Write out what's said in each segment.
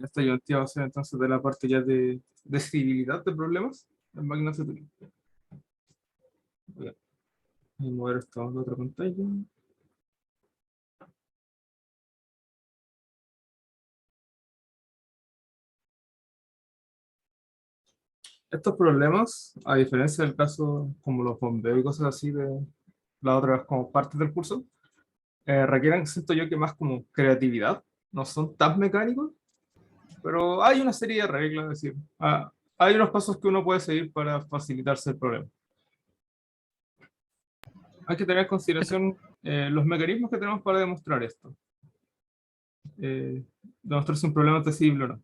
Esta ayuntía va a ser entonces de la parte ya de decidibilidad de problemas en máquinas de Turing. Voy a mover esto a la otra pantalla. Estos problemas, a diferencia del caso como los bombeos y cosas así de las otras como partes del curso, requieren, siento yo, que más como creatividad, no son tan mecánicos, pero hay una serie de reglas, es decir, hay unos pasos que uno puede seguir para facilitarse el problema. Hay que tener en Eso. consideración los mecanismos que tenemos para demostrar esto. Demostrar si un problema es decidible o no.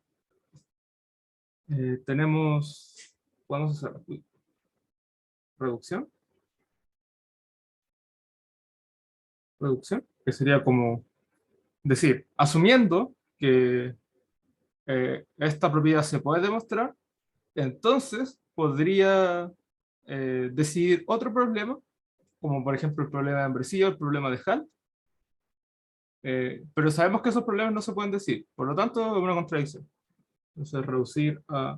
Tenemos, podemos hacer reducción, que sería como decir, asumiendo que esta propiedad se puede demostrar, entonces podría decidir otro problema, como por ejemplo el problema de membresía o el problema de HAL, pero sabemos que esos problemas no se pueden decir, por lo tanto es una contradicción. Entonces reducir a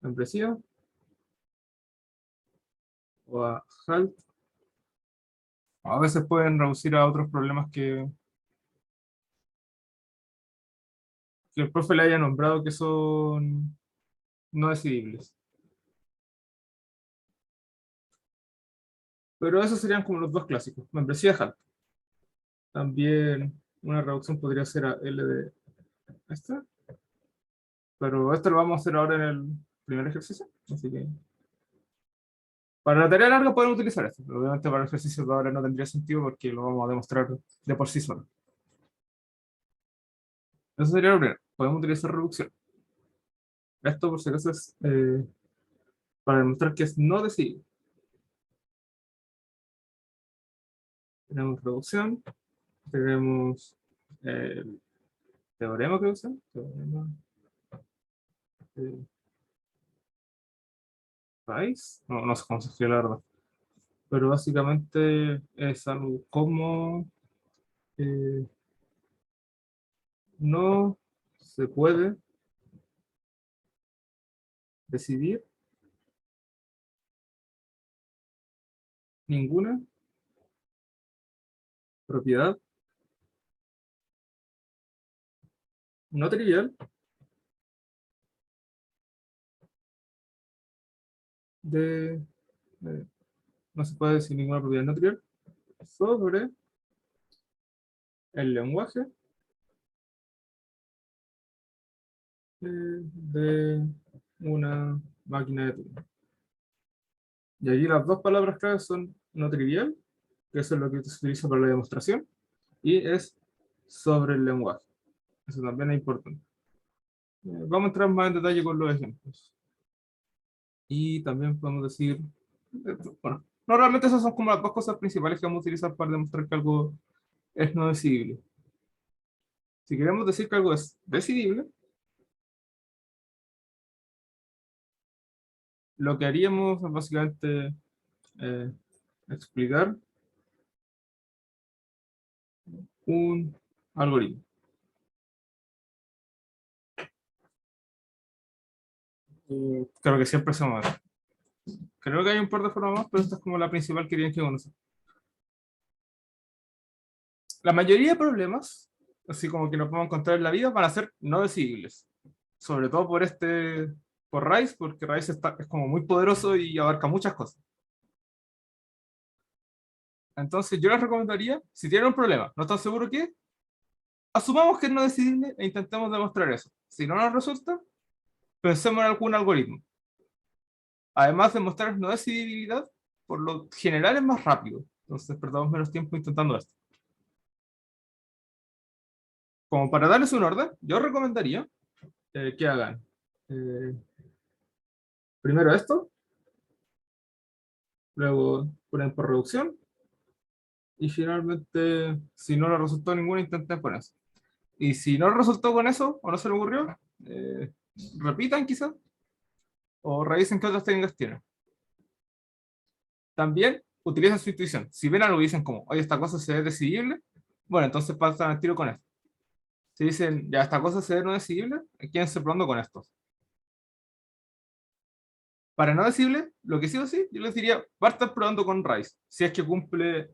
membresía o a HAL, a veces pueden reducir a otros problemas que el profe le haya nombrado que son no decidibles. Pero esos serían como los dos clásicos, membresía HAL. También una reducción podría ser a L de esta, pero esto lo vamos a hacer ahora en el primer ejercicio, así que para la tarea larga podemos utilizar esto, pero obviamente para el ejercicio de ahora no tendría sentido porque lo vamos a demostrar de por sí solo. Eso sería lo primero, podemos utilizar reducción. Esto por si acaso es para demostrar que es no decidible. Tenemos reducción, tenemos el teorema que usa, teorema de Rice, no sé cómo se escribe la verdad, pero básicamente es algo como eh, no se puede decidir ninguna propiedad no trivial no se puede decir ninguna propiedad no trivial sobre el lenguaje de una máquina de Turing. Y allí las dos palabras claves son no trivial, que eso es lo que se utiliza para la demostración, y es sobre el lenguaje. Eso también es importante. Vamos a entrar más en detalle con los ejemplos. Y también podemos decir, bueno, no, realmente esas son como las dos cosas principales que vamos a utilizar para demostrar que algo es no decidible. Si queremos decir que algo es decidible, lo que haríamos es básicamente eh, explicar un algoritmo. Creo que siempre se mueve. Creo que hay un par de formas más, pero esta es como la principal que tienen que conocer. La mayoría de problemas, así como que nos podemos encontrar en la vida, van a ser no decidibles. Sobre todo por Rice, porque Rice es como muy poderoso y abarca muchas cosas. Entonces yo les recomendaría, si tienen un problema, no están seguros qué, asumamos que es no decidible e intentemos demostrar eso. Si no nos resulta, pensemos en algún algoritmo. Además de mostrar no decidibilidad, por lo general es más rápido. Entonces perdamos menos tiempo intentando esto. Como para darles un orden, yo recomendaría que hagan eh, primero esto, luego ponen por reducción, y finalmente, si no les resultó ninguna, intenten con eso. Y si no resultó con eso, o no se le ocurrió, eh, repitan quizás, o revisen qué otras técnicas tienen. También utilicen su intuición. Si ven algo y dicen como, oye, esta cosa se ve decidible, bueno, entonces pasan al tiro con esto. Si dicen, ya esta cosa se ve no decidible, quédense probando con estos. Para no decidible, lo que sí o sí, yo les diría, partan probando con Rise, si es que cumple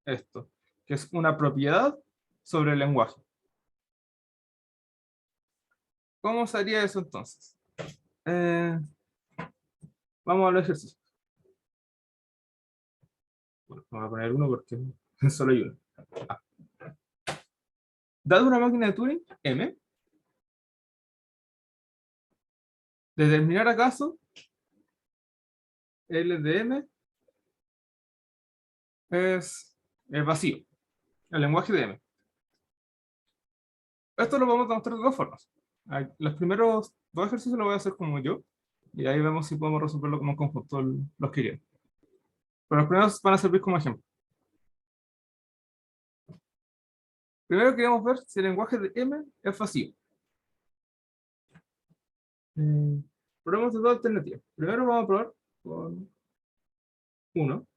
esto, que es una propiedad sobre el lenguaje. ¿Cómo se haría eso entonces? Eh, Vamos al ejercicio. Bueno, vamos a poner uno porque solo hay uno. Ah. Dado una máquina de Turing, M, determinar acaso L de M es vacío, el lenguaje de M. Esto lo vamos a demostrar de dos formas. Los primeros dos ejercicios los voy a hacer como yo, y ahí vemos si podemos resolverlo como un conjunto los que quieren. Pero los primeros van a servir como ejemplo. Primero queremos ver si el lenguaje de M es vacío. Probemos de dos alternativas. Primero vamos a probar con uno.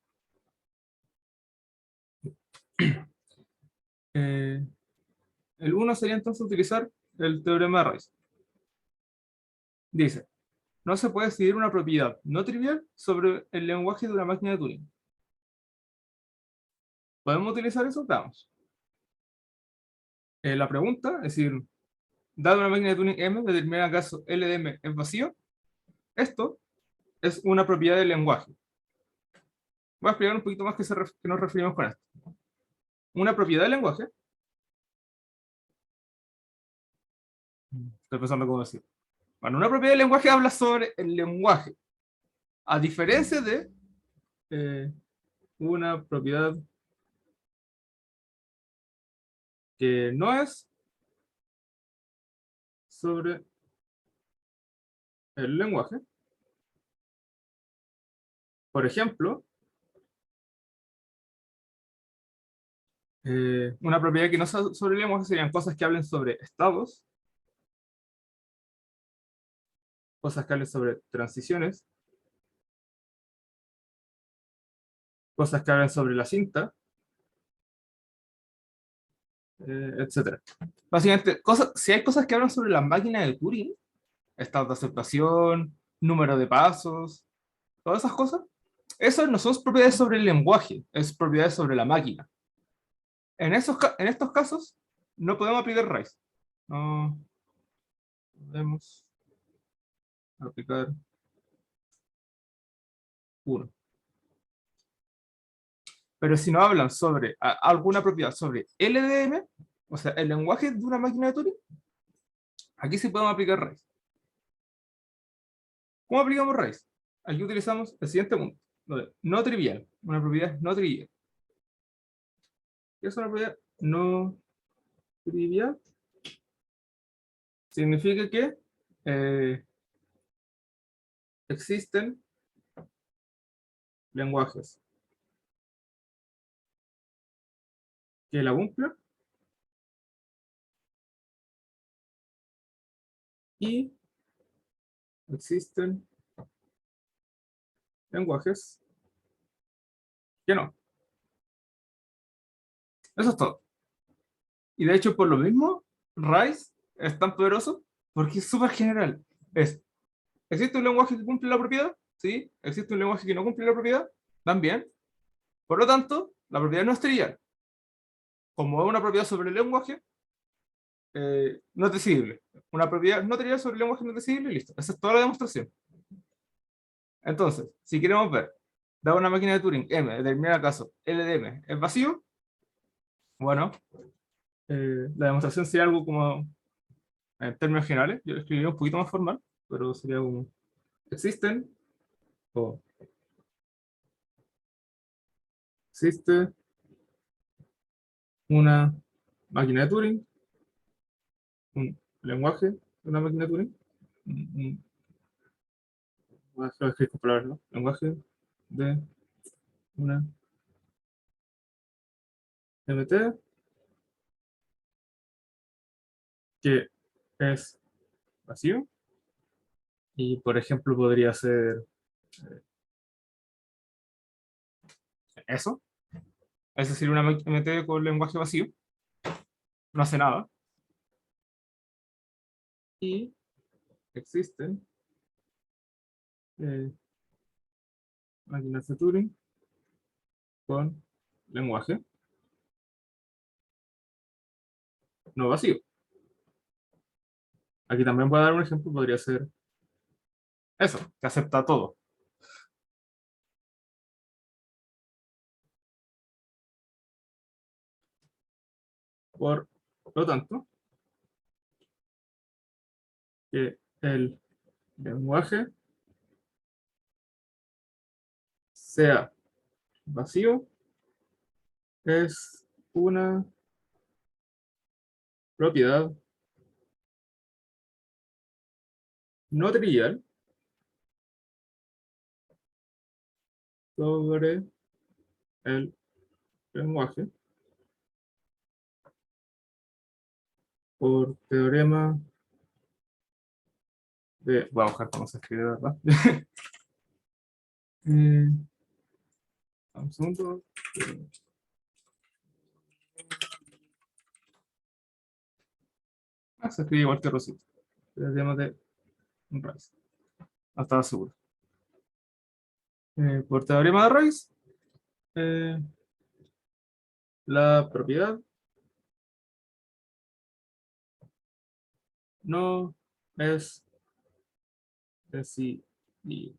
Eh, el uno sería entonces utilizar el teorema de Rice. Dice, no se puede decidir una propiedad no trivial sobre el lenguaje de una máquina de Turing. ¿Podemos utilizar eso? Vamos. La pregunta, es decir, dado una máquina de Turing M, determina acaso L de M es vacío. Esto es una propiedad del lenguaje. Voy a explicar un poquito más que nos referimos con esto. Una propiedad del lenguaje. Estoy pensando cómo decir. Bueno, una propiedad del lenguaje habla sobre el lenguaje, a diferencia de una propiedad que no es sobre el lenguaje. Por ejemplo, una propiedad que no es sobre el lenguaje serían cosas que hablen sobre estados, cosas que hablen sobre transiciones, cosas que hablen sobre la cinta, etc. Básicamente, si hay cosas que hablan sobre la máquina de Turing, estado de aceptación, número de pasos, todas esas cosas, eso no son propiedades sobre el lenguaje, es propiedades sobre la máquina. En estos casos, no podemos aplicar RAIS. No podemos aplicar uno. Pero si no hablan sobre alguna propiedad sobre LDM, o sea, el lenguaje de una máquina de Turing, aquí sí podemos aplicar RAIS. ¿Cómo aplicamos RAIS? Aquí utilizamos el siguiente punto. No trivial. Una propiedad no trivial. ¿Qué es una propiedad no trivial? Significa que existen lenguajes que la cumplen y existen lenguajes que no. Eso es todo. Y de hecho, por lo mismo, RAIS es tan poderoso porque es súper general. ¿Existe un lenguaje que cumple la propiedad? Sí. ¿Existe un lenguaje que no cumple la propiedad? También. Por lo tanto, la propiedad no es trivial. Como es una propiedad sobre el lenguaje, no es decidible. Una propiedad no trivial sobre el lenguaje no es decidible y listo. Esa es toda la demostración. Entonces, si queremos ver, dado una máquina de Turing M, determinar acaso L de M es vacío, bueno, la demostración sería algo como, en términos generales, yo lo escribiría un poquito más formal, pero sería como, existen, o existe una máquina de Turing, un lenguaje de una máquina de Turing, voy a escribir con palabras, ¿no? Lenguaje de una MT que es vacío, y por ejemplo podría ser eso, es decir, una MT con lenguaje vacío, no hace nada. y existen máquinas de Turing con lenguaje no vacío. Aquí también voy a dar un ejemplo, podría ser eso, que acepta todo. Por lo tanto, que el lenguaje sea vacío es una propiedad no trivial sobre el lenguaje por teorema de... Voy a buscar cómo se escribe, ¿verdad? Un segundo. Se escribe igual que Rosita. Teorema de Rice. No estaba seguro. Por teorema de Rice, la propiedad no es decidible.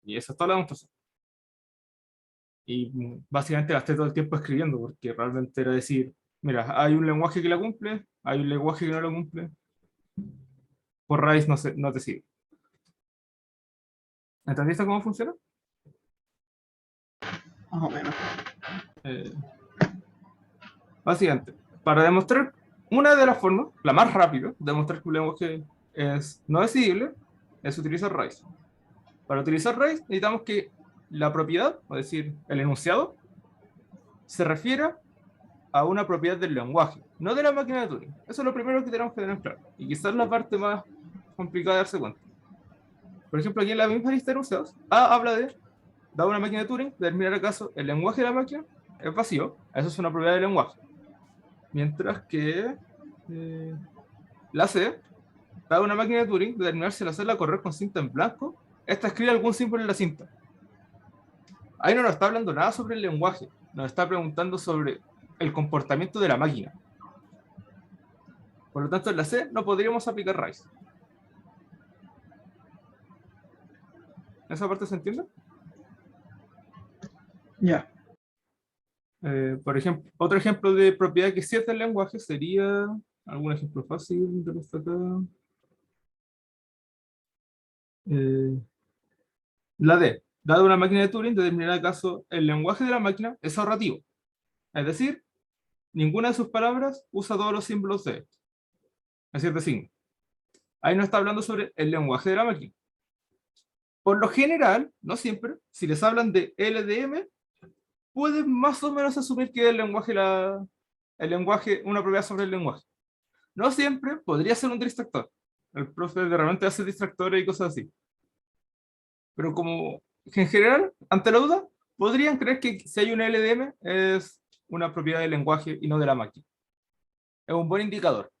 Y esa es toda la demostración. Y básicamente gasté todo el tiempo escribiendo, porque realmente era decir, mira, hay un lenguaje que la cumple, hay un lenguaje que no lo cumple, por raíz no te sigue. ¿Entendiste cómo funciona? Más o menos. Básicamente, para demostrar una de las formas, la más rápida, de demostrar que un lenguaje es no decidible, es utilizar raíz. Para utilizar raíz necesitamos que la propiedad, es decir, el enunciado, se refiera a una propiedad del lenguaje, no de la máquina de Turing. Eso es lo primero que tenemos que tener claro. Y quizás la parte más complicada de darse cuenta. Por ejemplo, aquí en la misma lista de enunciados, A habla de, dado una máquina de Turing, determinar acaso el lenguaje de la máquina es vacío. Eso es una propiedad del lenguaje. Mientras que la C, dado una máquina de Turing, determinar si la celda correr con cinta en blanco, esta escribe algún símbolo en la cinta. Ahí no nos está hablando nada sobre el lenguaje, nos está preguntando sobre el comportamiento de la máquina. Por lo tanto, en la C no podríamos aplicar RAIS. ¿Esa parte se entiende? Ya. Por ejemplo, otro ejemplo de propiedad que sí es del lenguaje sería algún ejemplo fácil de esta acá. La D. Dado una máquina de Turing, determinará acaso el lenguaje de la máquina es ahorrativo. Es decir, ninguna de sus palabras usa todos los símbolos de, es decir, de signo. Ahí no está hablando sobre el lenguaje de la máquina. Por lo general, no siempre, si les hablan de LDM, pueden más o menos asumir que el lenguaje, una propiedad sobre el lenguaje. No siempre, podría ser un distractor. El profe de repente hace distractores y cosas así. Pero como en general, ante la duda, podrían creer que si hay un LDM es una propiedad del lenguaje y no de la máquina. Es un buen indicador.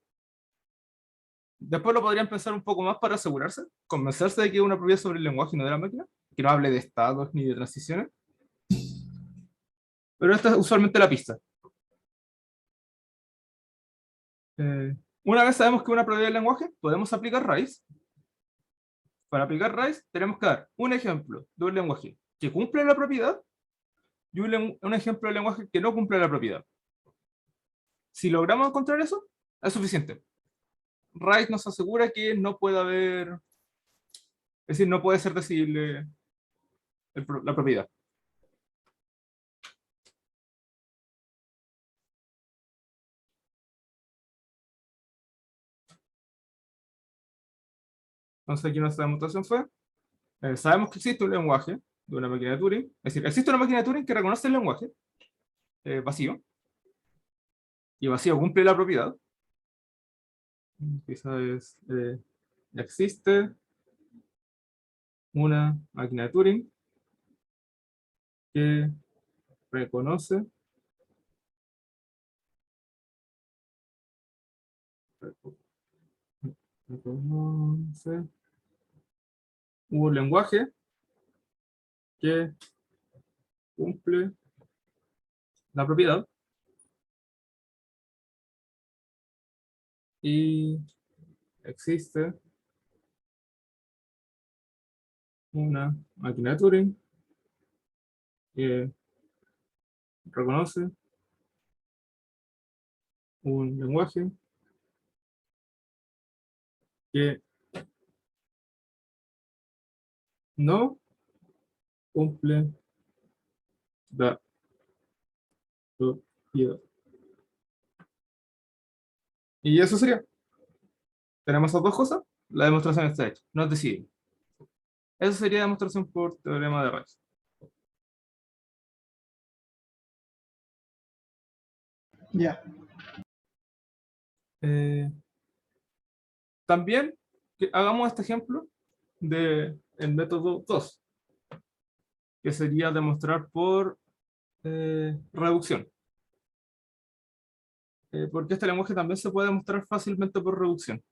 Después lo podrían pensar un poco más para asegurarse, convencerse de que es una propiedad sobre el lenguaje y no de la máquina, que no hable de estados ni de transiciones. Pero esta es usualmente la pista. Una vez sabemos que es una propiedad del lenguaje, podemos aplicar raíz. Para aplicar raíz tenemos que dar un ejemplo de un lenguaje que cumple la propiedad y un ejemplo de lenguaje que no cumple la propiedad. Si logramos encontrar eso, es suficiente. Raíz nos asegura que no puede haber, es decir, no puede ser decidible la propiedad. Entonces aquí nuestra demostración fue, sabemos que existe un lenguaje de una máquina de Turing, es decir, existe una máquina de Turing que reconoce el lenguaje vacío, y vacío cumple la propiedad. Quizás existe una máquina de Turing que reconoce reconoce un lenguaje que cumple la propiedad y existe una máquina de Turing que reconoce un lenguaje que no cumple la propiedad. Y eso sería. Tenemos esas dos cosas. La demostración está hecha. No es decidible. Eso sería demostración por teorema de Rice. Ya. También hagamos este ejemplo del método 2, que sería demostrar por reducción. Porque este lenguaje también se puede demostrar fácilmente por reducción.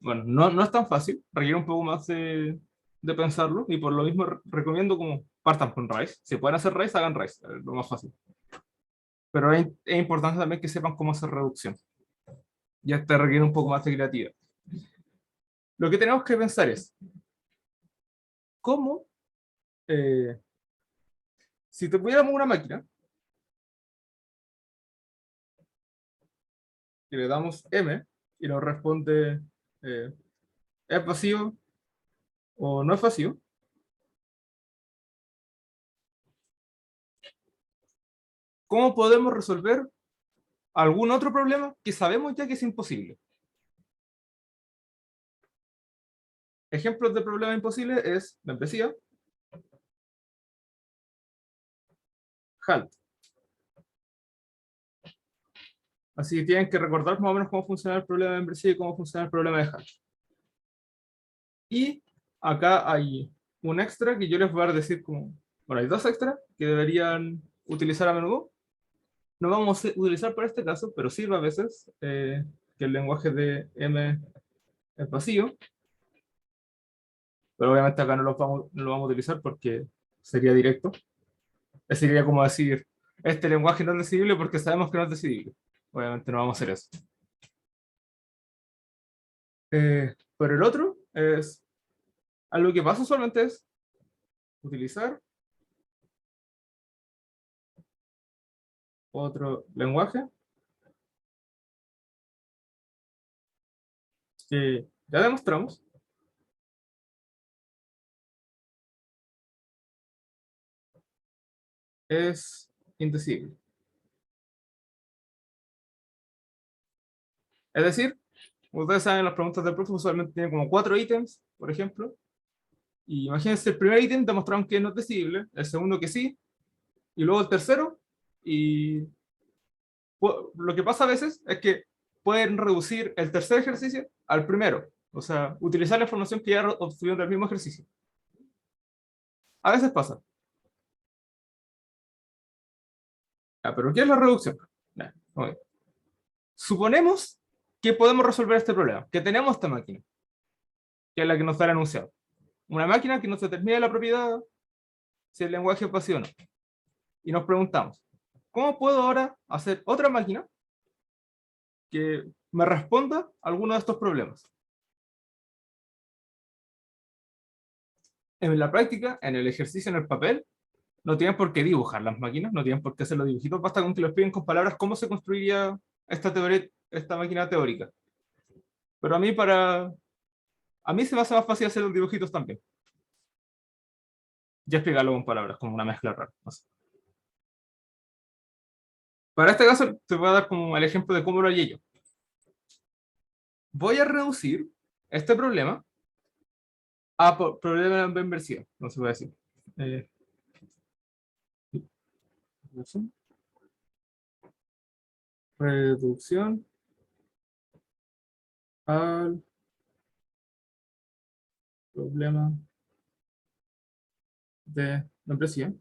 Bueno, no es tan fácil, requiere un poco más de pensarlo, y por lo mismo recomiendo como partan con Rice. Si pueden hacer Rice, hagan Rice, es lo más fácil. Pero es importante también que sepan cómo hacer reducción. Y este requiere un poco más de creatividad. Lo que tenemos que pensar es, ¿cómo, si tuviéramos una máquina, y le damos M, y nos responde ¿es vacío o no es vacío? ¿Cómo podemos resolver algún otro problema que sabemos ya que es imposible? Ejemplos de problemas imposibles es membresía, HALT. Así que tienen que recordar más o menos cómo funciona el problema de membresía y cómo funciona el problema de HALT. Y acá hay un extra que yo les voy a decir como, bueno, hay dos extras que deberían utilizar a menudo. No vamos a utilizar para este caso, pero sirve a veces que el lenguaje de M es vacío, pero obviamente acá no lo vamos a utilizar porque sería directo. Sería como decir, este lenguaje no es decidible porque sabemos que no es decidible. Obviamente no vamos a hacer eso. Pero el otro es, algo que pasa usualmente es utilizar otro lenguaje que ya demostramos es indecidible. Es decir, ustedes saben, las preguntas del profe usualmente tienen como 4 ítems, por ejemplo, y imagínense, el primer ítem demostraron que no es decidible, el segundo que sí, y luego el tercero, y lo que pasa a veces es que pueden reducir el tercer ejercicio al primero, o sea, utilizar la información que ya obtuvieron del mismo ejercicio. A veces pasa. Pero ¿qué es la reducción? Ya, okay. Suponemos que podemos resolver este problema, que tenemos esta máquina, que es la que nos da el enunciado. Una máquina que nos determina la propiedad si el lenguaje es vacío o no. Y nos preguntamos, ¿cómo puedo ahora hacer otra máquina que me responda a alguno de estos problemas? En la práctica, en el ejercicio, en el papel, no tienen por qué dibujar las máquinas, no tienen por qué hacer los dibujitos, basta con que lo expliquen con palabras cómo se construiría esta máquina teórica. Pero a mí se me hace más fácil hacer los dibujitos también. Ya explicarlo con palabras, como una mezcla rara. No sé. Para este caso, te voy a dar como el ejemplo de cómo lo haría yo. Voy a reducir este problema a problema de inversión, no se puede decir. Reducción al problema de membresía.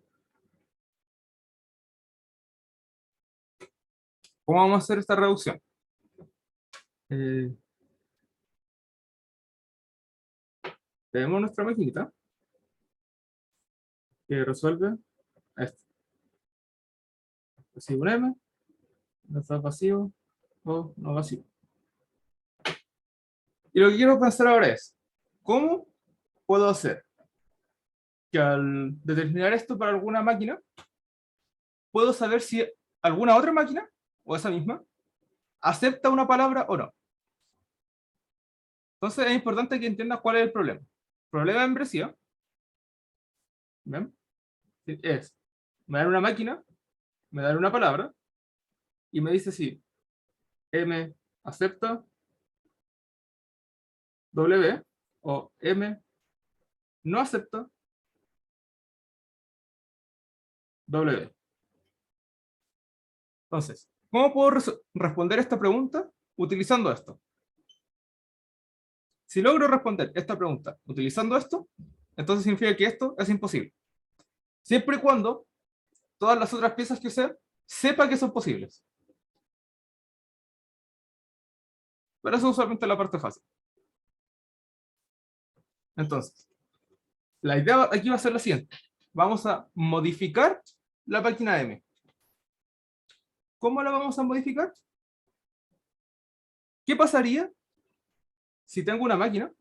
¿Cómo vamos a hacer esta reducción? tenemos nuestra maquinita que resuelve esto. Recibe un M, no está vacío o no vacío. Y lo que quiero pensar ahora es, ¿cómo puedo hacer que al determinar esto para alguna máquina, puedo saber si alguna otra máquina, o esa misma, acepta una palabra o no? Entonces es importante que entiendas cuál es el problema. El problema de membresía, ¿ven? Es, me dan una máquina, me dan una palabra, y me dice si M acepta W o M no acepta W. Entonces, ¿cómo puedo responder esta pregunta utilizando esto? Si logro responder esta pregunta utilizando esto, entonces significa que esto es imposible. Siempre y cuando todas las otras piezas que usé sepa que son posibles. Pero eso es usualmente la parte fácil. Entonces, la idea aquí va a ser la siguiente. Vamos a modificar la máquina M. ¿Cómo la vamos a modificar? ¿Qué pasaría si tengo una máquina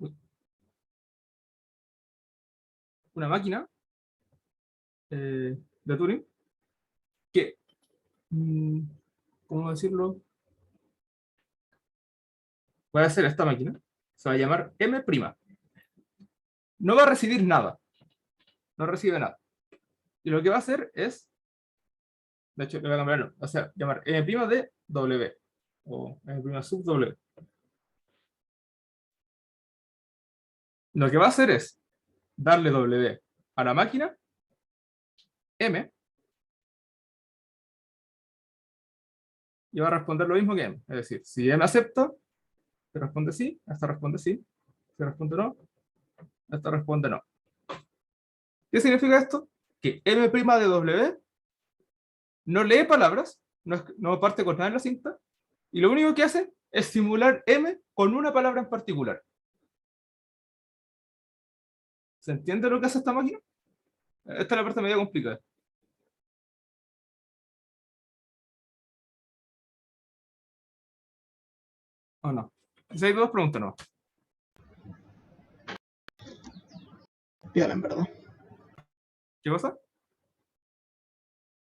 de Turing que, ¿cómo decirlo? Voy a hacer esta máquina, se va a llamar M'. No va a recibir nada, no recibe nada. Y lo que va a hacer es, de hecho, le voy a cambiarlo, o sea, llamar M' de W, o M' sub W. Lo que va a hacer es darle W a la máquina M y va a responder lo mismo que M. Es decir, si M acepta, se responde sí, esta responde sí, si responde no, esta responde no. ¿Qué significa esto? Que M' de W no lee palabras, no parte con nada en la cinta, y lo único que hace es simular M con una palabra en particular. ¿Se entiende lo que hace esta máquina? Esta es la parte medio complicada. ¿O no? Si hay dos preguntas, no. Piola, en verdad. ¿Qué pasa?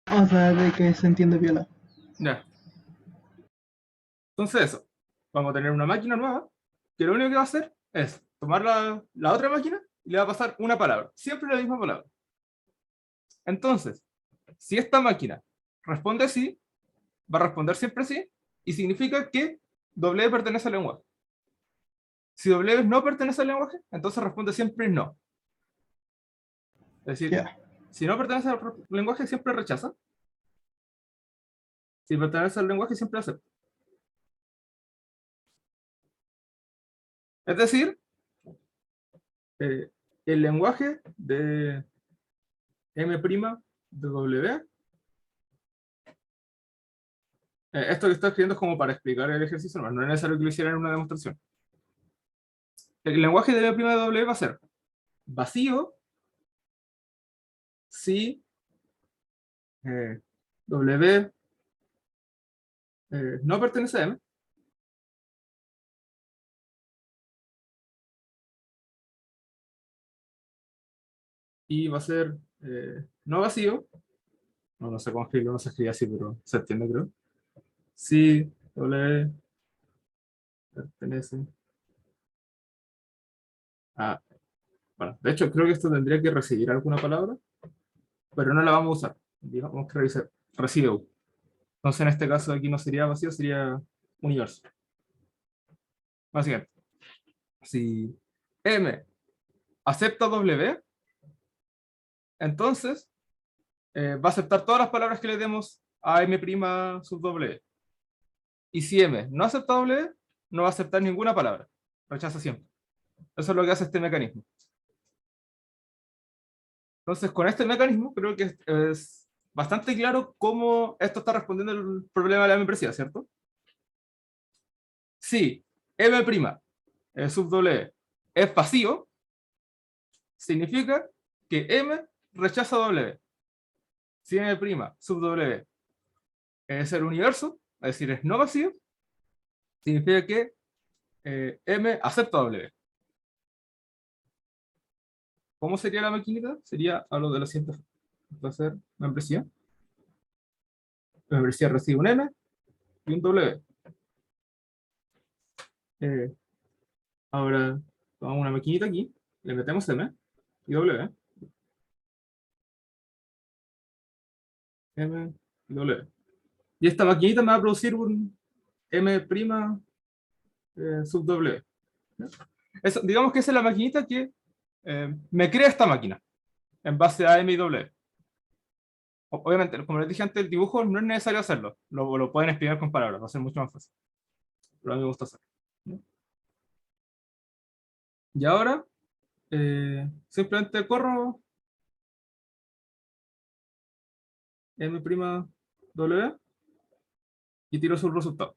O sea, de que se entiende piola. Ya. Entonces eso. Vamos a tener una máquina nueva que lo único que va a hacer es tomar la otra máquina y le va a pasar una palabra. Siempre la misma palabra. Entonces, si esta máquina responde sí, va a responder siempre sí, y significa que W pertenece al lenguaje. Si W no pertenece al lenguaje, entonces responde siempre no. Es decir, Ya. si no pertenece al lenguaje, siempre rechaza. Si pertenece al lenguaje, siempre acepta. Es decir, el lenguaje de M' de W, esto que estoy escribiendo es como para explicar el ejercicio, no es necesario que lo hiciera en una demostración. El lenguaje de M' de W va a ser vacío si W no pertenece a M, y va a ser no vacío, no sé cómo escribirlo, no se escribe así, pero se entiende, creo. Si W pertenece a... Bueno, de hecho, creo que esto tendría que recibir alguna palabra, pero no la vamos a usar. Digamos que recibe U. Entonces, en este caso, aquí no sería vacío, sería universo. Básicamente, si M acepta W, entonces va a aceptar todas las palabras que le demos a M' sub W. Y si M no acepta W, no va a aceptar ninguna palabra. Rechaza siempre. Eso es lo que hace este mecanismo. Entonces, con este mecanismo, creo que es bastante claro cómo esto está respondiendo al problema de la membresía, ¿cierto? Si M' sub W es vacío, significa que M rechaza W. Si M' sub W es el universo, es decir, es no vacío, significa que M acepta W. ¿Cómo sería la maquinita? Sería a lo de la siguiente forma. Va a ser membresía. La membresía recibe un M y un W. Ahora tomamos una maquinita aquí, le metemos M y W. M y W. Y esta maquinita me va a producir un M' sub W. Eso, digamos que esa es la maquinita que me crea esta máquina en base a M y W. Obviamente, como les dije antes, el dibujo no es necesario hacerlo. Lo pueden explicar con palabras, va a ser mucho más fácil. Pero a mí me gusta hacerlo. Y ahora, simplemente corro M' y tiro su resultado.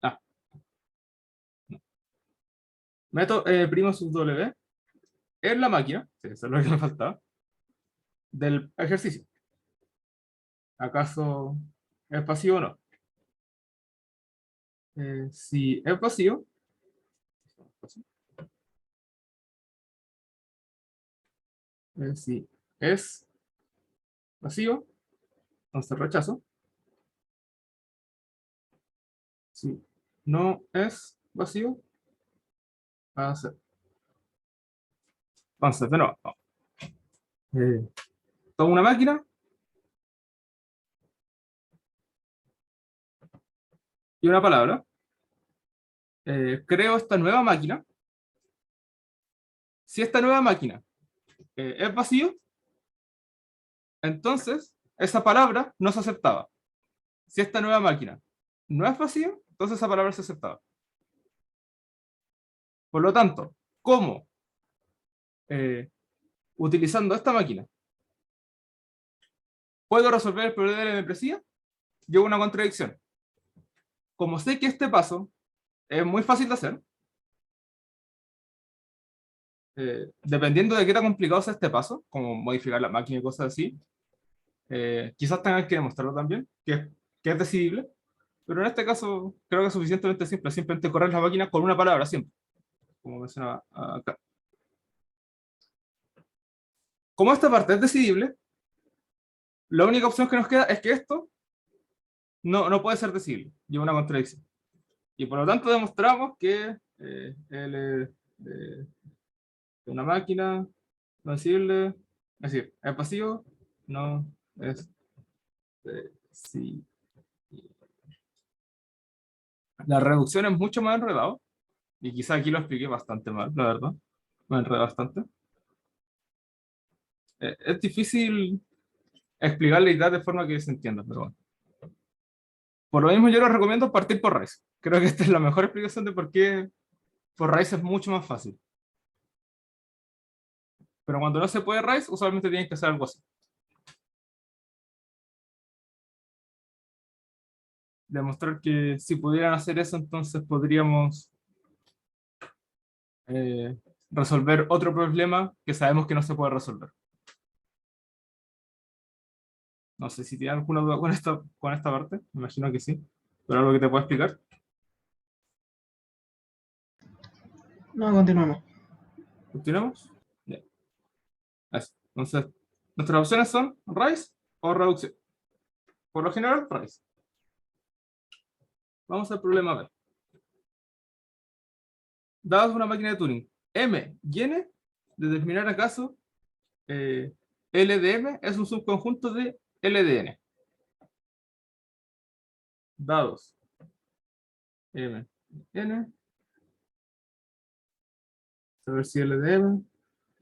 Ah, no. Meto prima sub W en la máquina, sí, eso es lo que me faltaba, del ejercicio. ¿Acaso es pasivo o no? Si es vacío, si es vacío, entonces rechazo. Si no es vacío, hacer. Entonces, de nuevo, tomo una máquina y una palabra. Creo esta nueva máquina. Si esta nueva máquina es vacío, entonces esa palabra no se aceptaba. Si esta nueva máquina no es vacío, entonces esa palabra se aceptaba. Por lo tanto, ¿cómo? Utilizando esta máquina, ¿puedo resolver el problema de la membresía? Llevo una contradicción. Como sé que este paso es muy fácil de hacer, dependiendo de qué tan complicado sea este paso, como modificar la máquina y cosas así, quizás tengan que demostrarlo también, que es decidible, pero en este caso creo que es suficientemente simple, simplemente correr la máquina con una palabra siempre, como mencionaba acá. Como esta parte es decidible, la única opción que nos queda es que esto no puede ser decidible, lleva una contradicción. Y por lo tanto demostramos que L de una máquina no decidible, es decir, es pasivo, no es decidible. La reducción es mucho más enredado, y quizá aquí lo expliqué bastante mal, la verdad, me enredé bastante. Es difícil explicar la idea de forma que se entienda, pero bueno. Por lo mismo yo les recomiendo partir por raíz. Creo que esta es la mejor explicación de por qué por raíz es mucho más fácil. Pero cuando no se puede raíz, usualmente tienen que hacer algo así. Demostrar que si pudieran hacer eso, entonces podríamos eh, resolver otro problema que sabemos que no se puede resolver. No sé si tienen alguna duda con esta parte, me imagino que sí, pero algo que te pueda explicar. No, continuamos. ¿Continuamos? Ya. Así. Entonces, nuestras opciones son raíz o reducción. Por lo general, raíz. Vamos al problema B. Dadas una máquina de Turing M y N, determinar acaso L de M es un subconjunto de L de N. Dados M y N, saber si L de M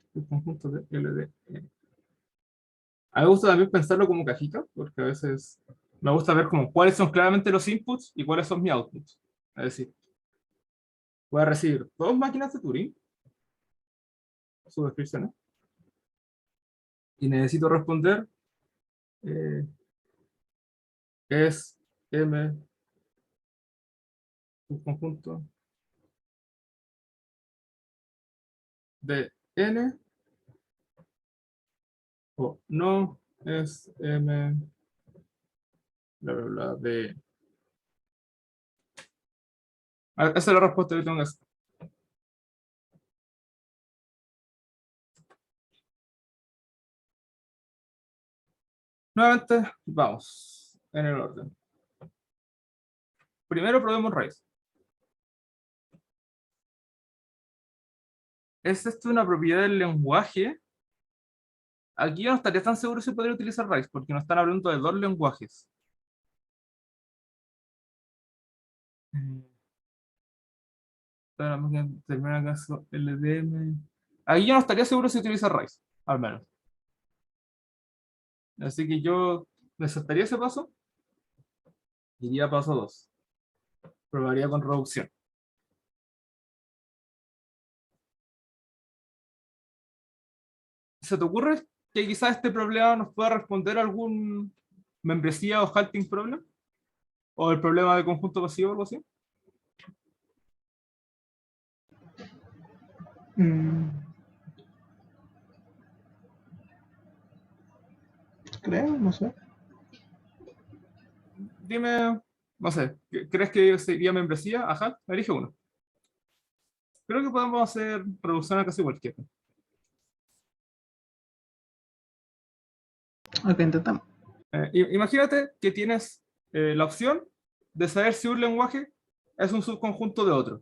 es un conjunto de L de N. A mí me gusta también pensarlo como cajita, porque a veces me gusta ver como cuáles son claramente los inputs y cuáles son mis outputs. Es decir, voy a recibir dos máquinas de Turing, sus descripciones, y necesito responder eh, es M un conjunto de n o no es m bla bla bla de. Esa es la respuesta que tengo que hacer. Nuevamente, vamos en el orden. Primero probemos raíz. ¿Es esto una propiedad del lenguaje? Aquí yo no estaría tan seguro si podría utilizar raíz, porque nos están hablando de dos lenguajes. Para la máquina termina caso LDM. Aquí yo no estaría seguro si utiliza raíz, al menos. Así que yo me saltaría ese paso. Iría a paso 2. Probaría con reducción. ¿Se te ocurre que quizás este problema nos pueda responder algún membresía o halting problem? ¿O el problema de conjunto pasivo o algo así? Mm, creo, no sé. Dime, no sé, ¿crees que sería membresía? Ajá, elige uno. Creo que podemos hacer reducción a casi cualquiera. Ok, intentamos. Imagínate que tienes la opción de saber si un lenguaje es un subconjunto de otro.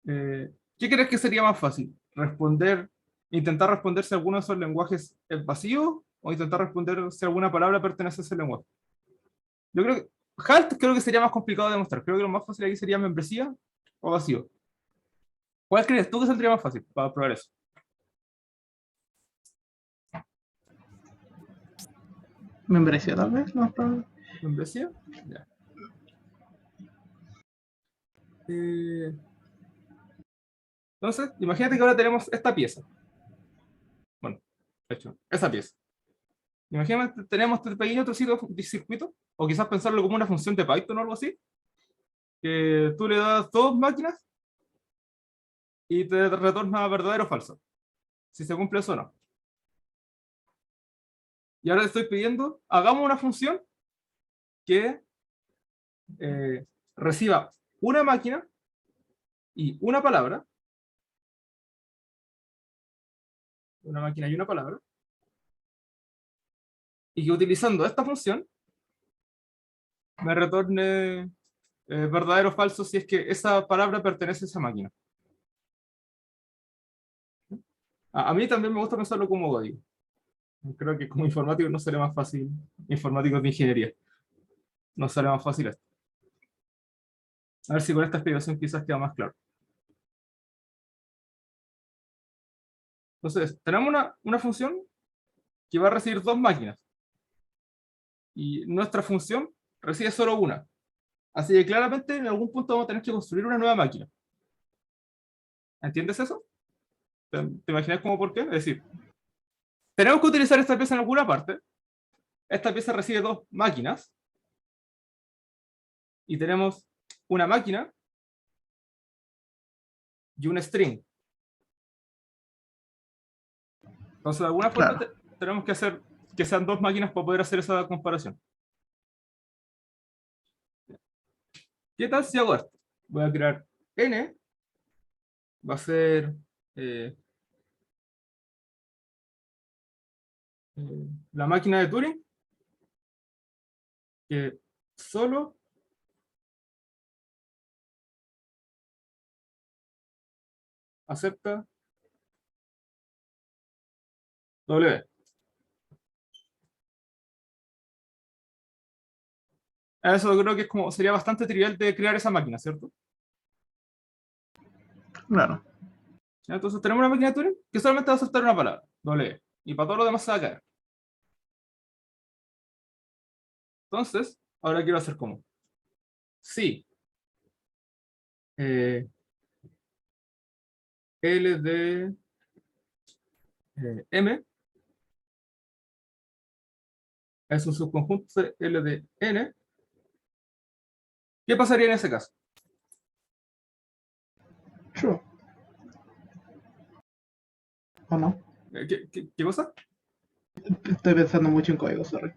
¿Qué crees que sería más fácil? ¿Intentar responder si alguno de esos lenguajes es vacío o intentar responder si alguna palabra pertenece a ese lenguaje? Yo creo que creo que sería más complicado de demostrar. Creo que lo más fácil aquí sería membresía o vacío. ¿Cuál crees tú que saldría más fácil para probar eso? Membresía, tal vez, no es probable. ¿Membresía? Ya. Eh, entonces, imagínate que ahora tenemos esta pieza. Bueno, de hecho, esa pieza. Imagínate, tenemos este pequeño trocito de circuito, o quizás pensarlo como una función de Python o algo así, que tú le das dos máquinas y te retorna verdadero o falso, si se cumple eso o no. Y ahora le estoy pidiendo, hagamos una función que reciba una máquina y una palabra, una máquina y una palabra, y que utilizando esta función me retorne verdadero o falso si es que esa palabra pertenece a esa máquina. A mí también me gusta pensarlo como código. Creo que como informático no sería más fácil, informáticos de ingeniería, no sería más fácil esto. A ver si con esta explicación quizás queda más claro. Entonces, tenemos una función que va a recibir dos máquinas y nuestra función recibe solo una. Así que claramente en algún punto vamos a tener que construir una nueva máquina. ¿Entiendes eso? ¿Te imaginas cómo por qué? Es decir, tenemos que utilizar esta pieza en alguna parte. Esta pieza recibe dos máquinas y tenemos una máquina y un string. Entonces, de alguna forma Claro. tenemos que hacer que sean dos máquinas para poder hacer esa comparación. ¿Qué tal si hago esto? Voy a crear n, va a ser eh, la máquina de Turing, que solo acepta W. Eso creo que es como, sería bastante trivial de crear esa máquina, ¿cierto? Claro. Entonces tenemos una máquina de Turing que solamente va a aceptar una palabra, W, y para todo lo demás se va a caer. Entonces, ahora quiero hacer como, si eh, L de M es un subconjunto de L de N, ¿qué pasaría en ese caso? True. ¿O no? ¿Qué cosa? Estoy pensando mucho en código, sorry.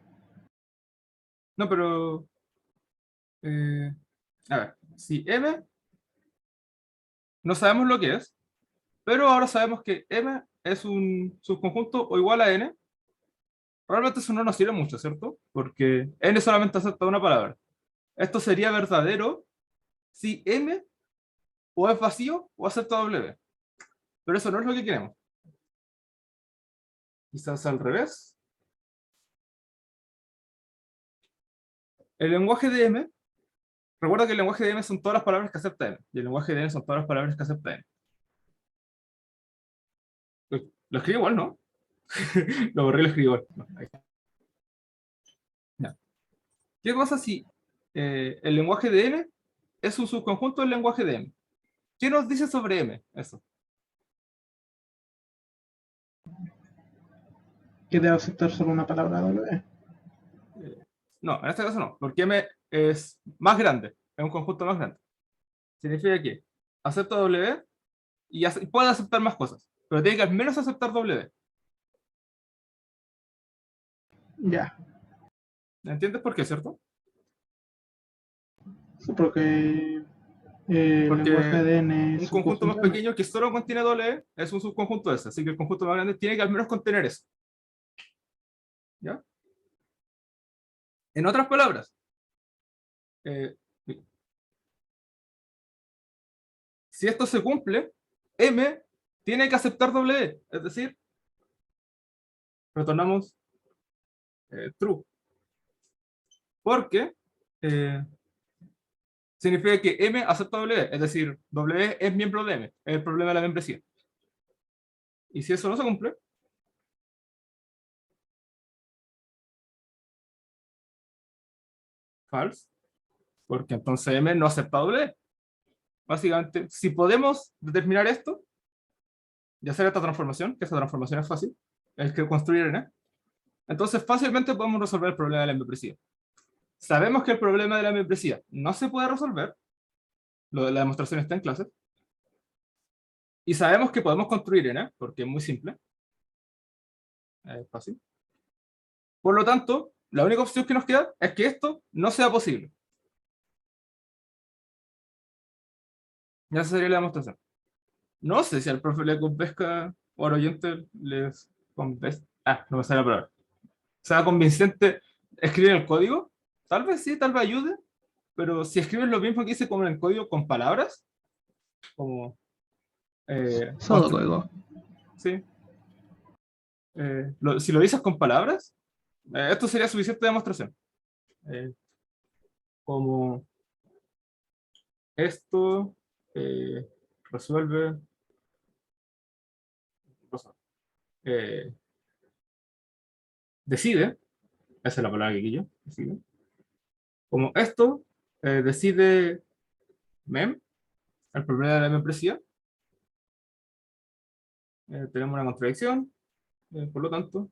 No, pero... a ver, si M no sabemos lo que es, pero ahora sabemos que M es un subconjunto o igual a N. Realmente eso no nos sirve mucho, ¿cierto? Porque N solamente acepta una palabra. Esto sería verdadero si M o es vacío o acepta W. Pero eso no es lo que queremos. Quizás al revés. El lenguaje de M, recuerda que el lenguaje de M son todas las palabras que acepta M. Y el lenguaje de N son todas las palabras que acepta N. Lo escribo igual, ¿no? Lo borré y lo escribo igual. No, ahí está. Ya. ¿Qué pasa si el lenguaje de N es un subconjunto del lenguaje de M? ¿Qué nos dice sobre M? Eso. Que debe aceptar solo una palabra W. Eh, no, en este caso no, porque M es más grande, es un conjunto más grande. Significa que acepta W y puede aceptar más cosas, pero tiene que al menos aceptar W. Ya. ¿Entiendes por qué, cierto? Sí, porque el lenguaje Porque de N un es un conjunto más conjunto M. pequeño que solo contiene W es un subconjunto de ese, así que el conjunto más grande tiene que al menos contener eso. ¿Ya? En otras palabras, eh, si esto se cumple, M tiene que aceptar W, es decir, retornamos true, porque eh, significa que M acepta W, es decir, W es miembro de M, es el problema de la membresía. Y si eso no se cumple, false, porque entonces M no acepta W. Básicamente, si podemos determinar esto y hacer esta transformación, que esta transformación es fácil, es que construir N, entonces fácilmente podemos resolver el problema de la membresía. Sabemos que el problema de la membresía no se puede resolver, lo de la demostración está en clase, y sabemos que podemos construir N, porque es muy simple, es fácil. Por lo tanto, la única opción que nos queda es que esto no sea posible. Ya esa sería la demostración. No sé si al profe le convenzca o al oyente les convenzca. Ah, no me sale la palabra. Sea convincente escribir el código. Tal vez sí, tal vez ayude, pero si escribes lo mismo que hice con el código con palabras, como Solo código. sí, si lo dices con palabras, esto sería suficiente demostración. Eh, como esto eh, resuelve, eh, decide, esa es la palabra que quiero, decide, como esto decide MEM, el problema de la membresía, tenemos una contradicción, por lo tanto,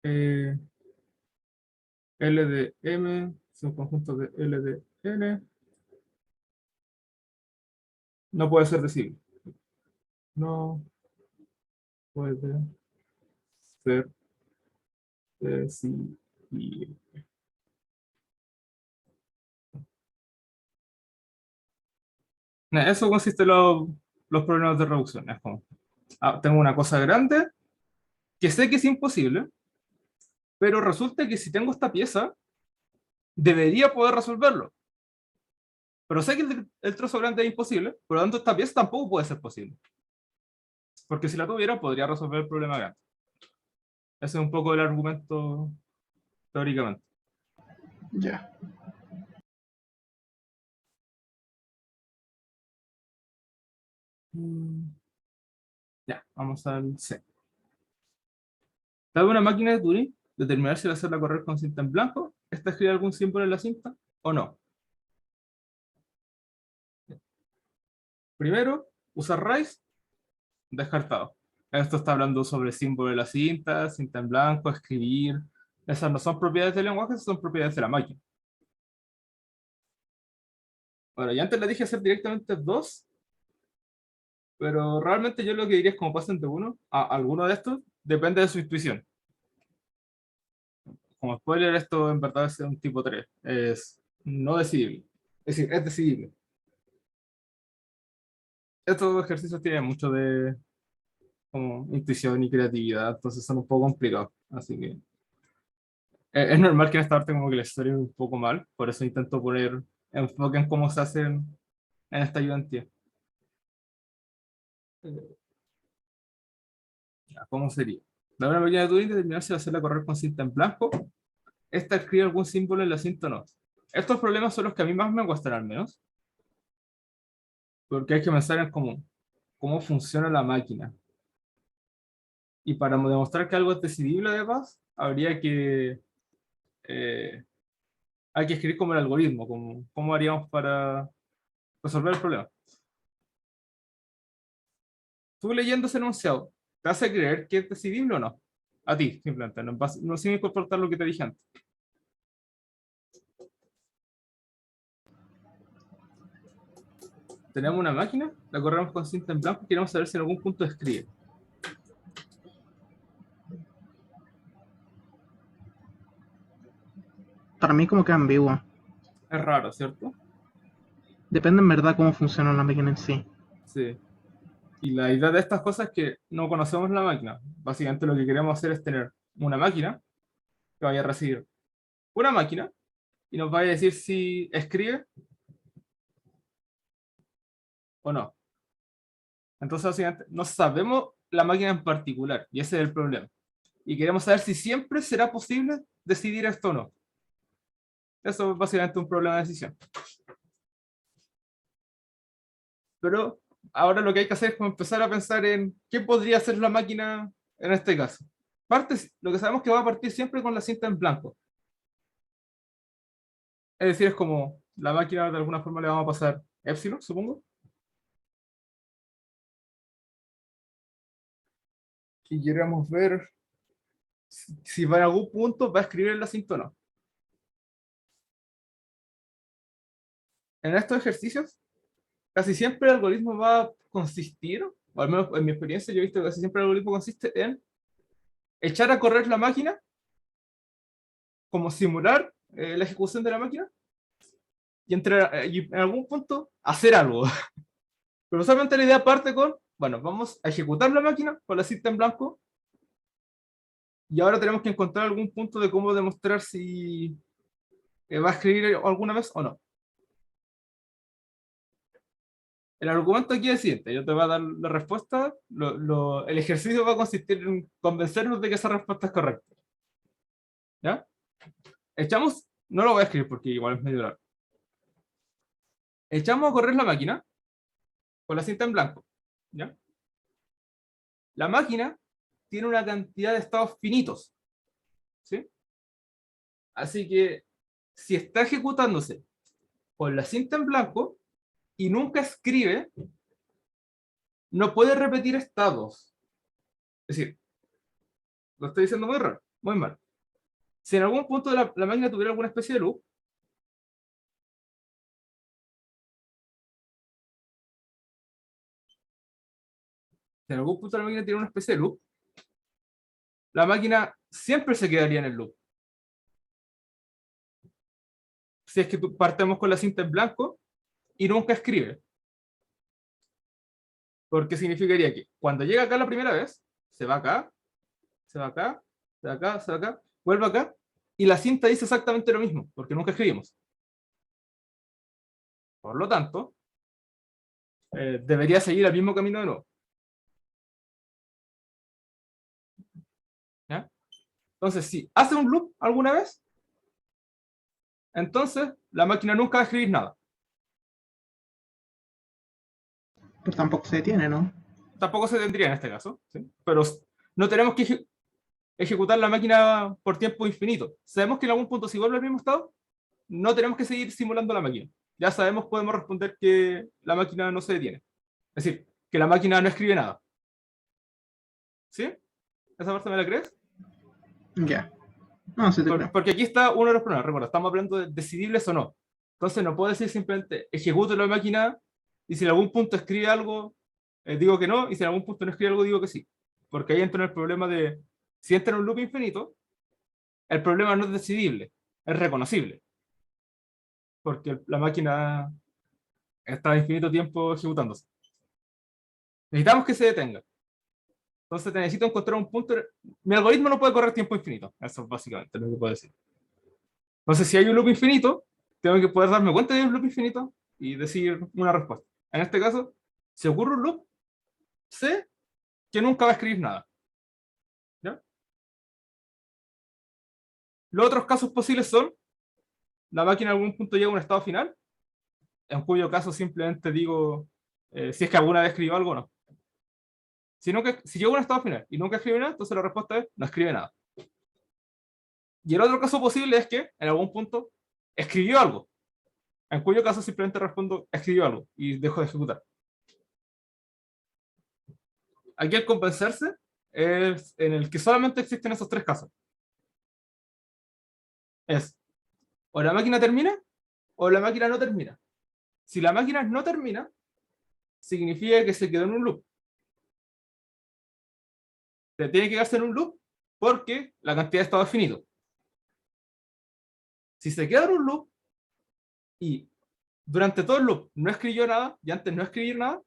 eh, L de M es un conjunto de L de N, no puede ser decidible. No puede ser decidible. Eso consiste en los problemas de reducción. Es como, tengo una cosa grande que sé que es imposible, pero resulta que si tengo esta pieza, debería poder resolverlo. Pero sé que el trozo grande es imposible, por lo tanto esta pieza tampoco puede ser posible. Porque si la tuviera, podría resolver el problema grande. Ese es un poco el argumento teóricamente. Ya. Mm, Ya, vamos al C. Dado una máquina de Turing, determinar si va a hacerla correr con cinta en blanco, ¿esta escribe algún símbolo en la cinta o no? Primero, usar raíz, descartado. Esto está hablando sobre símbolo de la cinta, cinta en blanco, escribir. Esas no son propiedades del lenguaje, esas son propiedades de la máquina. Bueno, ya antes le dije hacer directamente dos, Pero realmente yo lo que diría es como paciente uno, a alguno de estos, depende de su intuición. Como spoiler, esto en verdad es un tipo 3, es no decidible. Es decir, es decidible. Estos ejercicios tienen mucho de como intuición y creatividad, entonces son un poco complicados. Así que es normal que en esta parte como que la historia es un poco mal, por eso intento poner enfoque en cómo se hacen en esta ayudantía. ¿Cómo sería? La una máquina de Turing determinar si va a hacerla correr con cinta en blanco. Esta escribe algún símbolo en la cinta o no. Estos problemas son los que a mí más me cuestan al menos, porque hay que pensar en cómo funciona la máquina. Y para demostrar que algo es decidible además, eh, hay que escribir como el algoritmo, cómo haríamos para resolver el problema. Tú leyendo ese enunciado, ¿te hace creer que es decidible o no? A ti, simplemente, no sin importar lo que te dije antes. Tenemos una máquina, la corremos con cinta en blanco y queremos saber si en algún punto escribe. Para mí como que es ambiguo. Es raro, ¿cierto? Depende en verdad cómo funciona la máquina en sí. Sí. Y la idea de estas cosas es que no conocemos la máquina. Básicamente lo que queremos hacer es tener una máquina que vaya a recibir una máquina y nos vaya a decir si escribe o no. Entonces, básicamente, no sabemos la máquina en particular y ese es el problema. Y queremos saber si siempre será posible decidir esto o no. Eso es básicamente un problema de decisión. Pero ahora lo que hay que hacer es como empezar a pensar en qué podría hacer la máquina en este caso. Lo que sabemos que va a partir siempre con la cinta en blanco. Es decir, es como la máquina de alguna forma le vamos a pasar epsilon, supongo. Y queremos ver si va en algún punto va a escribir en la cinta o no. En estos ejercicios, casi siempre el algoritmo va a consistir, o al menos en mi experiencia yo he visto que casi siempre el algoritmo consiste en echar a correr la máquina, como simular la ejecución de la máquina, y en algún punto hacer algo. Pero usualmente la idea parte con, bueno, vamos a ejecutar la máquina con la cinta en blanco, y ahora tenemos que encontrar algún punto de cómo demostrar si va a escribir alguna vez o no. El argumento aquí es el siguiente, yo te voy a dar la respuesta, el ejercicio va a consistir en convencernos de que esa respuesta es correcta. ¿Ya? No lo voy a escribir porque igual es medio largo. Echamos a correr la máquina con la cinta en blanco. ¿Ya? La máquina tiene una cantidad de estados finitos. ¿Sí? Así que si está ejecutándose con la cinta en blanco y nunca escribe, no puede repetir estados. Es decir, lo estoy diciendo muy raro, muy mal. Si en algún punto de la máquina tuviera alguna especie de loop, si en algún punto de la máquina tiene una especie de loop, la máquina siempre se quedaría en el loop. Si es que partemos con la cinta en blanco y nunca escribe. Porque significaría que cuando llega acá la primera vez, se va acá, se va acá, se va acá, se va acá, vuelve acá, y la cinta dice exactamente lo mismo, porque nunca escribimos. Por lo tanto, debería seguir el mismo camino de nuevo. ¿Ya? Entonces, si hace un loop alguna vez, entonces la máquina nunca va a escribir nada. Pero tampoco se detiene, ¿no? Tampoco se tendría en este caso, ¿sí? Pero no tenemos que ejecutar la máquina por tiempo infinito. Sabemos que en algún punto, si vuelve al mismo estado, no tenemos que seguir simulando la máquina. Ya sabemos, podemos responder que la máquina no se detiene. Es decir, que la máquina no escribe nada. ¿Sí? ¿Esa parte me la crees? Ya. No, sí te creo. Porque aquí está uno de los problemas. Recuerda, estamos hablando de decidibles o no. Entonces no puedo decir simplemente ejecuto la máquina y si en algún punto escribe algo, digo que no, y si en algún punto no escribe algo, digo que sí. Porque ahí entra en el problema de, si entra en un loop infinito, el problema no es decidible, es reconocible. Porque la máquina está infinito tiempo ejecutándose. Necesitamos que se detenga. Entonces te necesito encontrar un punto. Mi algoritmo no puede correr tiempo infinito. Eso es básicamente lo que puedo decir. Entonces, si hay un loop infinito, tengo que poder darme cuenta de un loop infinito y decir una respuesta. En este caso, si ocurre un loop, sé que nunca va a escribir nada. ¿Ya? Los otros casos posibles son, la máquina en algún punto llega a un estado final, en cuyo caso simplemente digo si es que alguna vez escribió algo o no. Si llega a un estado final y nunca escribe nada, entonces la respuesta es no escribe nada. Y el otro caso posible es que en algún punto escribió algo, en cuyo caso simplemente respondo escribió algo y dejo de ejecutar. Aquí el convencerse es en el que solamente existen esos tres casos. Es o la máquina termina o la máquina no termina. Si la máquina no termina, significa que se quedó en un loop. Se tiene que quedarse en un loop porque la cantidad de estado es finito. Si se queda en un loop y durante todo el loop no escribió nada y antes no escribir nada,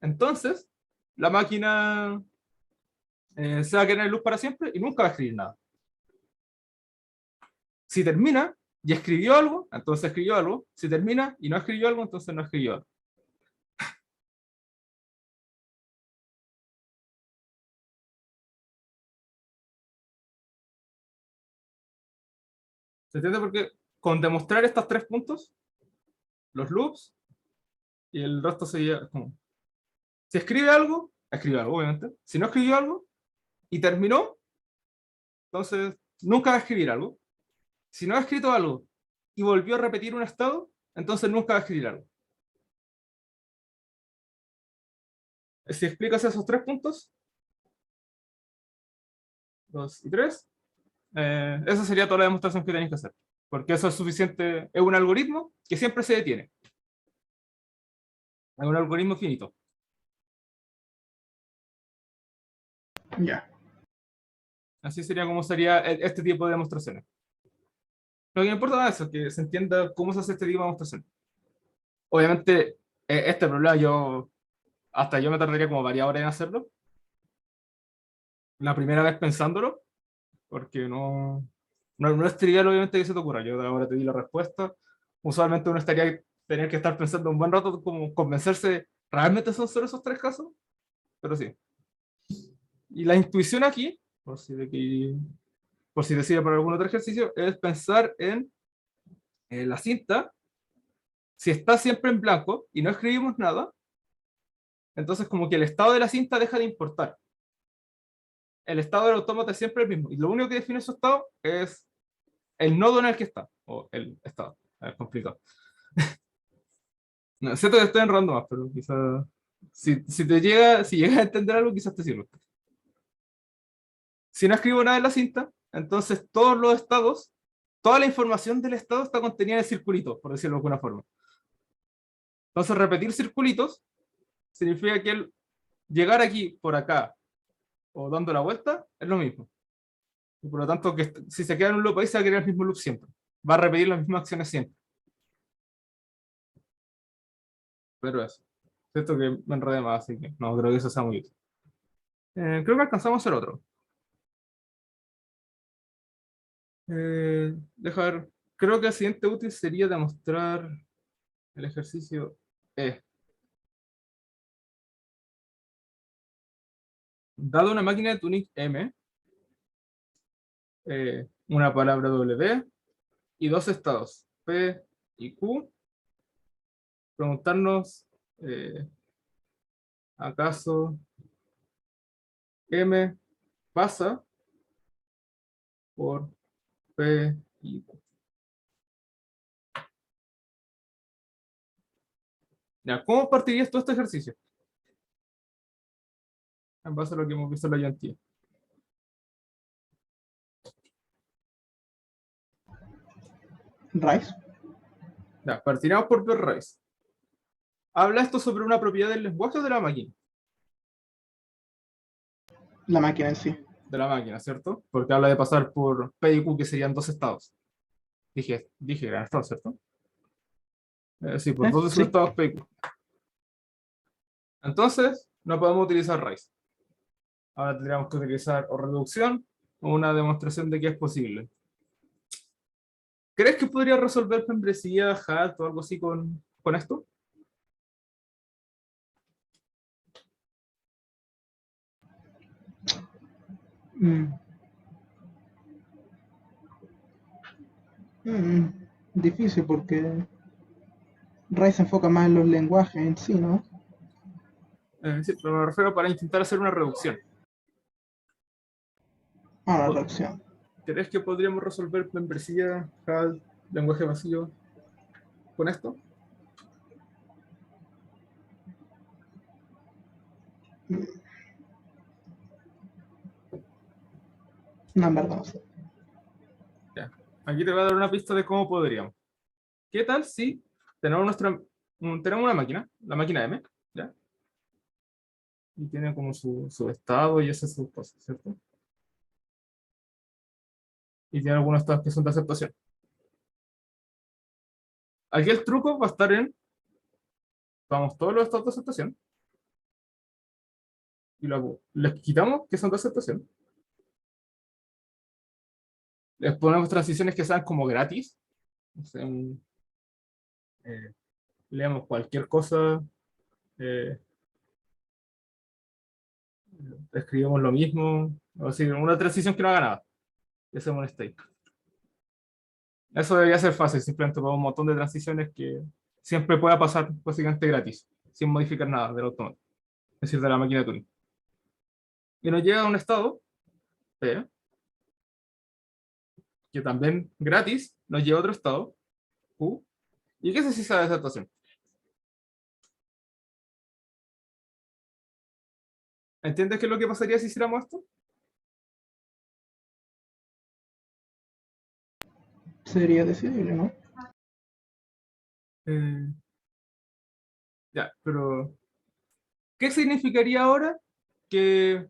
entonces la máquina se va a quedar en el loop para siempre y nunca va a escribir nada. Si termina y escribió algo, entonces escribió algo. Si termina y no escribió algo, entonces no escribió algo. ¿Se entiende? Porque con demostrar estos tres puntos, los loops y el resto sería como, si escribe algo, obviamente. Si no escribió algo y terminó, entonces nunca va a escribir algo. Si no ha escrito algo y volvió a repetir un estado, entonces nunca va a escribir algo. Si explicas esos tres puntos, 2 y 3, esa sería toda la demostración que tenéis que hacer. Porque eso es suficiente, es un algoritmo que siempre se detiene. Es un algoritmo finito. Ya. Así sería como sería este tipo de demostraciones. Lo que me importa es eso, que se entienda cómo se hace este tipo de demostraciones. Obviamente, este problema hasta yo me tardaría como varias horas en hacerlo. La primera vez pensándolo, porque no es trivial obviamente que se te ocurra. Yo ahora te di la respuesta. Usualmente uno estaría tener que estar pensando un buen rato como convencerse, ¿realmente son solo esos tres casos? Pero sí. Y la intuición aquí, por si decide por algún otro ejercicio, es pensar en la cinta. Si está siempre en blanco y no escribimos nada, entonces como que el estado de la cinta deja de importar. El estado del autómata es siempre el mismo. Y lo único que define su estado es el nodo en el que está, o el estado. Es complicado. No, siento que estoy enredando más, pero quizás si llegas a entender algo, quizás te sirva. Si no escribo nada en la cinta, entonces todos los estados, toda la información del estado está contenida en circulitos, por decirlo de alguna forma. Entonces repetir circulitos significa que el llegar aquí, por acá, o dando la vuelta, es lo mismo. Y por lo tanto, que si se queda en un loop ahí, se va a quedar el mismo loop siempre. Va a repetir las mismas acciones siempre. Pero eso. Siento que me enredé más, así que no creo que eso sea muy útil. Creo que alcanzamos a hacer otro. Deja ver. Creo que el siguiente útil sería demostrar el ejercicio E. Dado una máquina de Turing M, una palabra W y dos estados, P y Q, preguntarnos ¿acaso M pasa por P y Q? Ya, ¿cómo partirías todo este ejercicio? En base a lo que hemos visto en la ayantía. Rice. Ya, partiremos por raíz. Habla esto sobre una propiedad del lenguaje de la máquina. La máquina en sí. de la máquina, ¿cierto? Porque habla de pasar por P y Q, que serían dos estados. Dije gran estado, ¿cierto? Sí, por dos de sus Sí. estados P y Q. Entonces, no podemos utilizar raíz. Ahora tendríamos que utilizar o reducción o una demostración de que es posible. ¿Crees que podría resolver membresía, HAT o algo así con esto? Mm. Mm, Difícil porque Ray se enfoca más en los lenguajes en sí, ¿no? Sí, pero me refiero para intentar hacer una reducción. Ah, la Po- reacción. ¿Crees que podríamos resolver membresía, HAT, lenguaje vacío con esto? No, en verdad, no sé. Ya. Aquí te voy a dar una pista de cómo podríamos. ¿Qué tal si tenemos una máquina, la máquina M, ¿ya? Y tiene como su estado y esas sus cosas, ¿cierto? Y tiene algunos estados que son de aceptación. Aquí el truco va a estar en, vamos, todos los estados de aceptación y les quitamos que son de aceptación. Les ponemos transiciones que sean como gratis. O sea, eh, leemos cualquier cosa, eh, escribimos lo mismo, o sea, una transición que no haga nada. Y hacemos un state. Eso debería ser fácil, simplemente ponemos un montón de transiciones que siempre pueda pasar básicamente gratis, sin modificar nada del automata, es decir, de la máquina de Turing. Y nos llega a un estado P, que también gratis nos lleva a otro estado Q. ¿Y qué es esa adaptación? ¿Entiendes qué es lo que pasaría si hiciéramos esto? Sería decidible, ¿no? Eh, ya, pero ¿qué significaría ahora que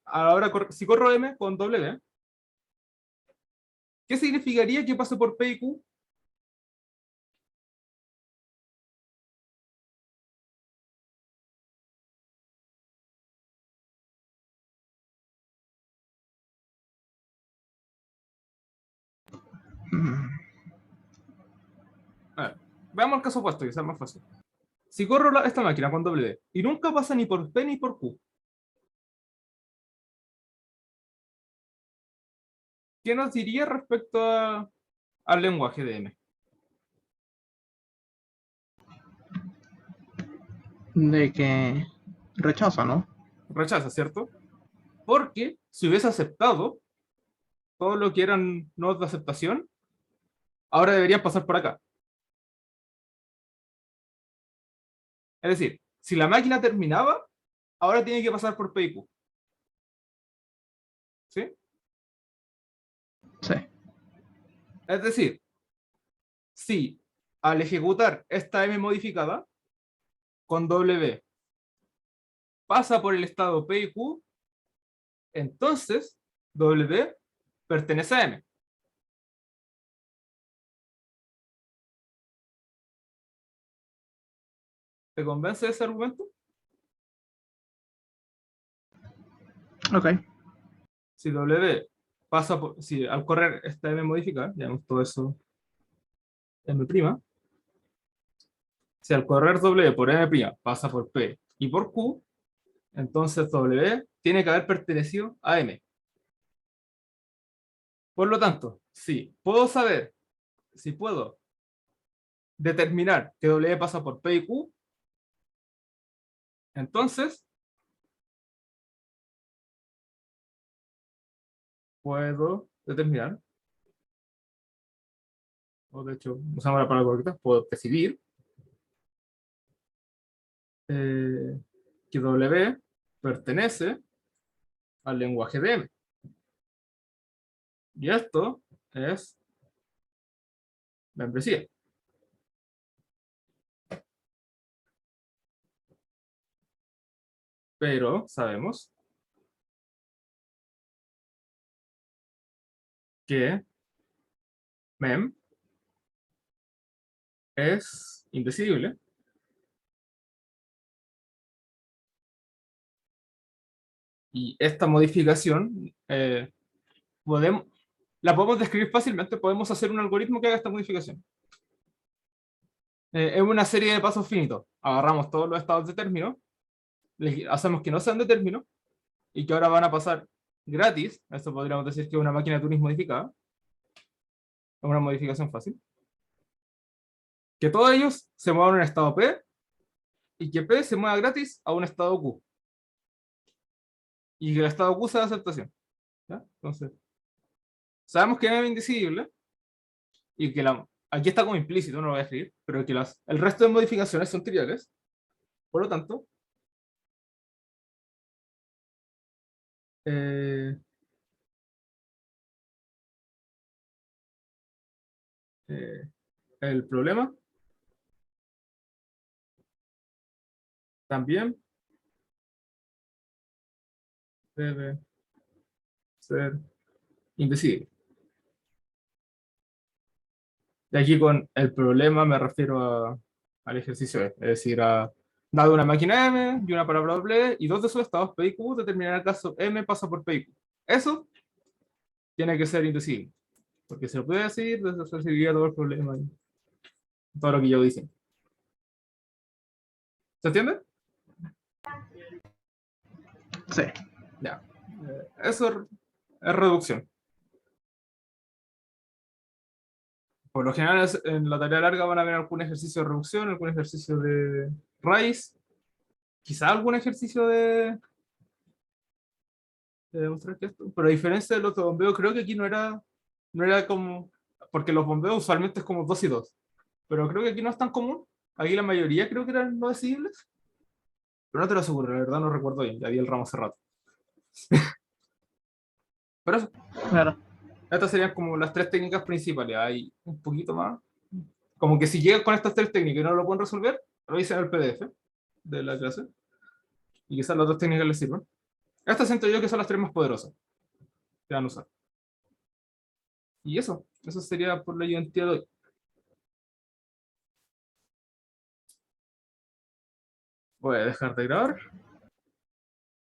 ahora si corro M con W, ¿qué significaría que pase por P y Q? Mm. A ver, veamos el caso opuesto, que sea más fácil. Si corro esta máquina con W y nunca pasa ni por P ni por Q, ¿qué nos diría respecto al lenguaje de M? De que rechaza, ¿no? Rechaza, ¿cierto? Porque si hubiese aceptado todo lo que eran nodos de aceptación, ahora deberían pasar por acá. Es decir, si la máquina terminaba, ahora tiene que pasar por P y Q. ¿Sí? Sí. Es decir, si al ejecutar esta M modificada con W pasa por el estado P y Q, entonces W pertenece a M. ¿Te convence ese argumento? Ok. Si W pasa por, si al correr esta M modificada, ya vemos todo eso M', si al correr W por M' pasa por P y por Q, entonces W tiene que haber pertenecido a M. Por lo tanto, si puedo determinar que W pasa por P y Q, entonces puedo determinar, o de hecho, usamos la palabra correcta, puedo decidir que W pertenece al lenguaje de M. Y esto es membresía. Pero sabemos que mem es indecidible y esta modificación la podemos describir fácilmente, podemos hacer un algoritmo que haga esta modificación. Es una serie de pasos finitos. Agarramos todos los estados de término, hacemos que no sean de término y que ahora van a pasar gratis. Eso podríamos decir que es una máquina de Turing modificada. Es una modificación fácil. Que todos ellos se muevan a un estado P y que P se mueva gratis a un estado Q. Y que el estado Q sea de aceptación. ¿Ya? Entonces, sabemos que M es indecidible y que aquí está como implícito, no lo voy a escribir, pero que el resto de modificaciones son triviales. Por lo tanto, eh, eh, el problema también debe ser indecidible. Y aquí con el problema me refiero al ejercicio E, es decir, dado una máquina M y una palabra doble y dos de sus estados P y Q, determinar el caso M pasa por P y Q. Eso tiene que ser indecidible, porque se lo puede decir, resolvería todo el problema y todo lo que yo dije. ¿Se entiende? Sí. Ya. Eso es reducción. Por lo general, en la tarea larga van a haber algún ejercicio de reducción, algún ejercicio de raíz, quizá algún ejercicio de demostrar que esto. Pero a diferencia de los de bombeo, creo que aquí no era como. Porque los bombeos usualmente es como 2 y 2. Pero creo que aquí no es tan común. Aquí la mayoría creo que eran no decidibles. Pero no te lo aseguro, la verdad no recuerdo bien. Ya vi el ramo hace rato. Pero eso, Claro. estas serían como las tres técnicas principales. Hay un poquito más. Como que si llegan con estas tres técnicas y no lo pueden resolver, revisen el PDF de la clase. Y quizás las otras técnicas les sirvan. Estas siento yo que son las tres más poderosas que van a usar. Y eso sería por la identidad de hoy. Voy a dejar de grabar.